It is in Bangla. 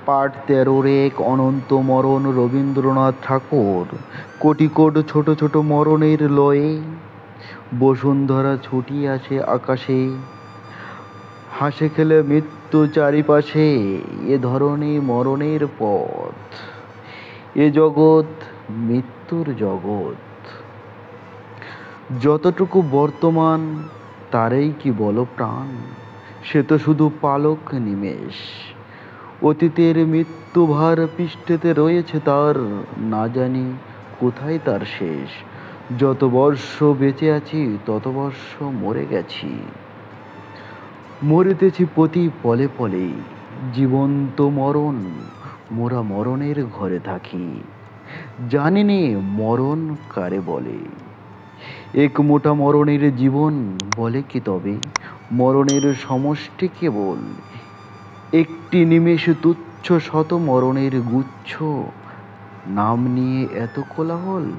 পাঠ ১৩-র এক অনন্ত মরণ রবীন্দ্রনাথ ঠাকুর। কোটি কোট ছোট ছোট মরণের লয়ে বসুন্ধরা ছুটিয়ে আসে আকাশে। হাসে খেলে মৃত্যু চারিপাশে, এ ধরনী মরণের পথ। এ জগৎ মৃত্যুর জগৎ। যতটুকু বর্তমান তারেই কি বলো প্রাণ, সে তো শুধু পালক নিমেষ। অতীতের মৃত্যুভার পৃষ্ঠেতে রয়েছে তার, না জানি কোথায় তার শেষ। যত বর্ষ বেঁচে আছি তত বর্ষ মরে গেছি। মরিতেছি প্রতি পলে পলে, জীবন্ত মরণ, মোরা মরণের ঘরে থাকি। জানি নে মরণ কারে বলে। এক মোটা মরণের জীবন বলে কি তবে, মরণের সমষ্টি কেবল একটি নিমেষে তুচ্ছ শত মরণের গুচ্ছ। নাম নিয়ে এত কোলাহল।